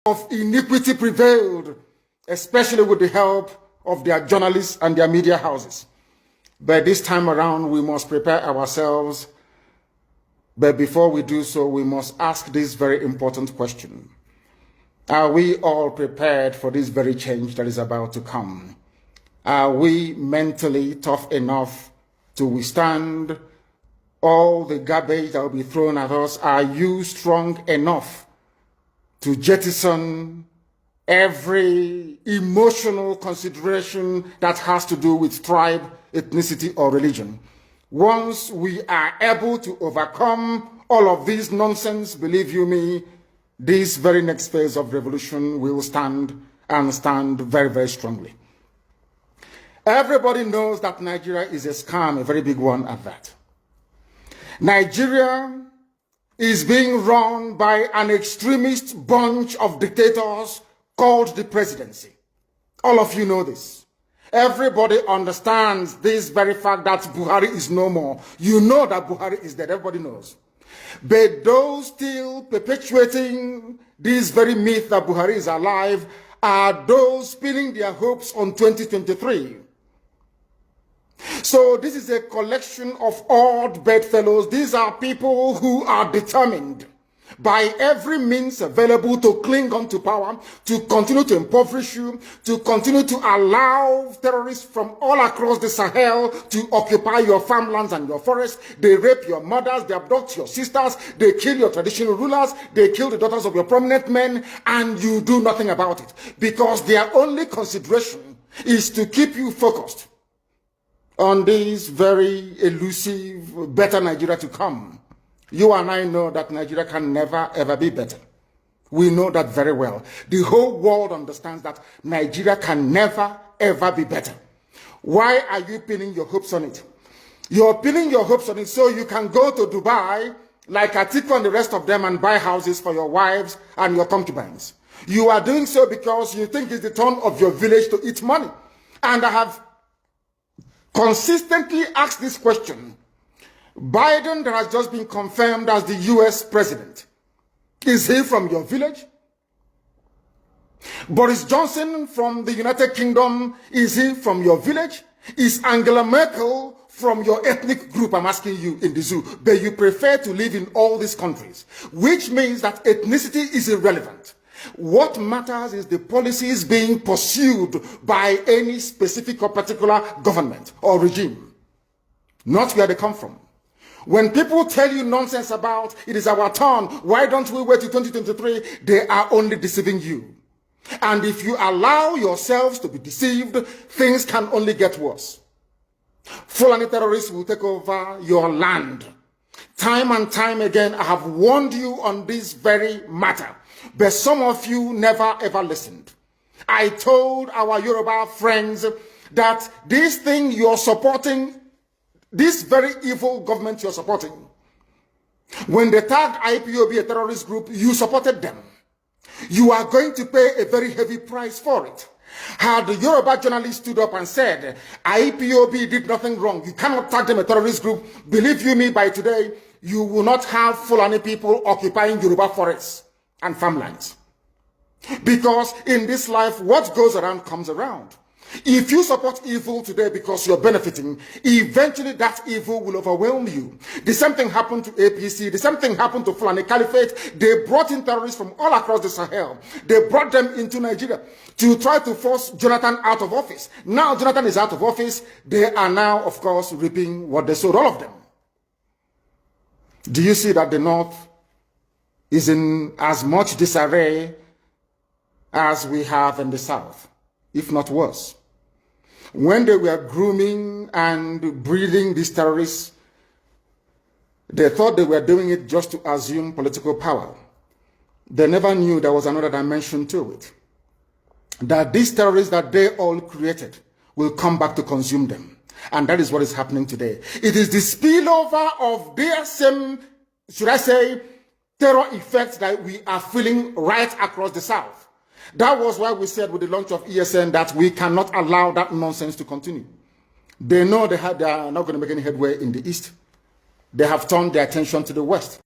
of iniquity prevailed, especially with the help of their journalists and their media houses. But this time around, we must prepare ourselves. But before we do so, we must ask this very important question. Are we all prepared for this very change that is about to come? Are we mentally tough enough to withstand all the garbage that will be thrown at us? Are you strong enough to jettison every emotional consideration that has to do with tribe, ethnicity, or religion? Once we are able to overcome all of this nonsense, believe you me, this very next phase of revolution will stand very, very strongly. Everybody knows that Nigeria is a scam, a very big one at that. Nigeria is being run by an extremist bunch of dictators called the presidency. All of you know this. Everybody understands this very fact that Buhari is no more. You know that Buhari is dead. Everybody knows. But those still perpetuating this very myth that Buhari is alive are those pinning their hopes on 2023. So this is a collection of odd bedfellows. These are people who are determined by every means available to cling on to power, to continue to impoverish you, to continue to allow terrorists from all across the Sahel to occupy your farmlands and your forests. They rape your mothers, they abduct your sisters, they kill your traditional rulers, they kill the daughters of your prominent men, and you do nothing about it. Because their only consideration is to keep you focused on this very elusive, better Nigeria to come. You and I know that Nigeria can never, ever be better. We know that very well. The whole world understands that Nigeria can never, ever be better. Why are you pinning your hopes on it? You're pinning your hopes on it so you can go to Dubai, like Atiku and the rest of them, and buy houses for your wives and your concubines. You are doing so because you think it's the turn of your village to eat money. And I have consistently asked this question. Biden, that has just been confirmed as the US president, is he from your village? Boris Johnson from the United Kingdom, is he from your village? Is Angela Merkel from your ethnic group? I'm asking you in the zoo. But you prefer to live in all these countries, which means that ethnicity is irrelevant. What matters is the policies being pursued by any specific or particular government or regime, not where they come from. When people tell you nonsense about it is our turn, why don't we wait till 2023, they are only deceiving you. And if you allow yourselves to be deceived, things can only get worse. Fulani terrorists will take over your land. Time and time again, I have warned you on this very matter, but some of you never ever listened. I told our Yoruba friends that this thing you're supporting, this very evil government you're supporting, when they tagged IPOB a terrorist group, you supported them. You are going to pay a very heavy price for it. Had the Yoruba journalist stood up and said, IPOB did nothing wrong, you cannot tag them a terrorist group, believe you me, by today, you will not have Fulani people occupying Yoruba forests and farmlands. Because in this life, what goes around comes around. If you support evil today because you're benefiting, eventually that evil will overwhelm you. The same thing happened to APC. The same thing happened to Fulani Caliphate. They brought in terrorists from all across the Sahel. They brought them into Nigeria to try to force Jonathan out of office. Now Jonathan is out of office. They are now, of course, reaping what they sowed, all of them. Do you see that the North is in as much disarray as we have in the South, if not worse? When they were grooming and breeding these terrorists, they thought they were doing it just to assume political power. They never knew there was another dimension to it. That these terrorists that they all created will come back to consume them. And that is what is happening today. It is the spillover of their same, should I say, terror effects that we are feeling right across the South. That was why we said with the launch of ESN that we cannot allow that nonsense to continue. They know they are not going to make any headway in the East. They have turned their attention to the West.